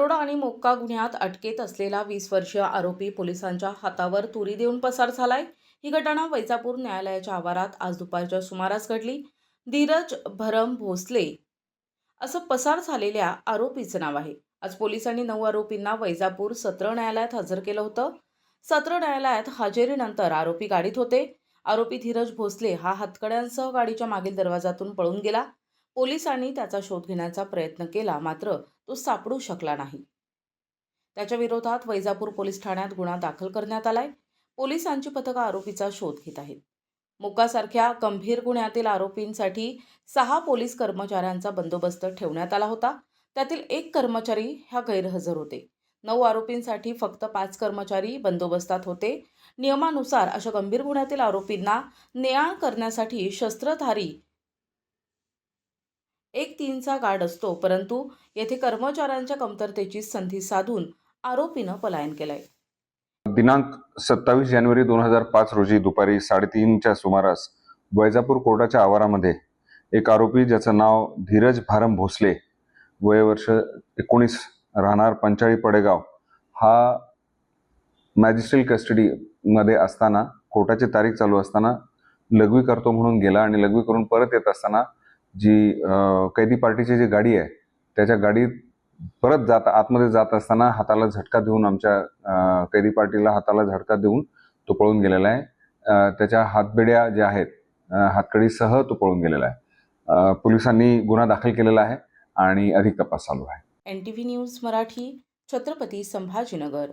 दरोडा आणि मोक्का गुन्ह्यात अटकेत असलेला 20 वर्षीय आरोपी पोलिसांच्या हातावर तुरी देऊन पसार झालाय। ही घटना वैजापूर न्यायालयाच्या आवारात आज दुपारच्या सुमारास घडली। धीरज भरम भोसले असं पसार झालेल्या आरोपीचं नाव आहे। आज पोलिसांनी 9 आरोपींना वैजापूर सत्र न्यायालयात हजर केलं होतं। सत्र न्यायालयात हजेरीनंतर आरोपी गाडीत होते। आरोपी धीरज भोसले हा हातकड्यांसह गाडीच्या मागील दरवाजातून पळून गेला। पोलिसांनी त्याचा शोध घेण्याचा प्रयत्न केला, मात्र तो सापडू शकला नाही। त्याच्या विरोधात वैजापूर पोलीस ठाण्यात गुन्हा दाखल करण्यात आलाय। पोलिसांची पथकं आरोपीचा शोध घेत आहेत। मोक्कासारख्या गंभीर गुन्ह्यातील आरोपींसाठी 6 पोलीस कर्मचाऱ्यांचा बंदोबस्त ठेवण्यात आला होता। त्यातील 1 कर्मचारी हा गैरहजर होते। 9 आरोपींसाठी फक्त 5 कर्मचारी बंदोबस्तात होते। नियमानुसार अशा गंभीर गुन्ह्यातील आरोपींना ने-आण करण्यासाठी शस्त्रधारी 1-3चा गार्ड असतो, परंतु येथे कर्मचाऱ्यांच्या कमतरतेची संधी साधून आरोपीनं पलायन केलंय। दिनांक 27 जानेवारी 2005 रोजी दुपारी 3:30च्या सुमारास वैजापूर कोर्टाच्या आवारामध्ये एक आरोपी ज्याचं नाव धीरज भारम भोसले, वय वर्ष 19, राहणार पंचाळी पडेगाव, हा मॅजिस्ट्रेट कस्टडीमध्ये असताना कोर्टाची तारीख चालू असताना लघवी करतो म्हणून गेला आणि लघवी करून परत येत असताना जी कैदी पार्टीची जी गाडी आहे त्याच्या गाडीत परत आतमध्ये जात असताना हाताला झटका देऊन आमच्या कैदी पार्टीला हाताला झटका देऊन तो पळून गेलेला आहे। त्याच्या हातबेड्या ज्या आहेत हातकडीसह तो पळून गेलेला आहे। पोलिसांनी गुन्हा दाखल केलेला आहे आणि अधिक तपास चालू आहे। NTV news Marathi, Chhatrapati Sambhajinagar.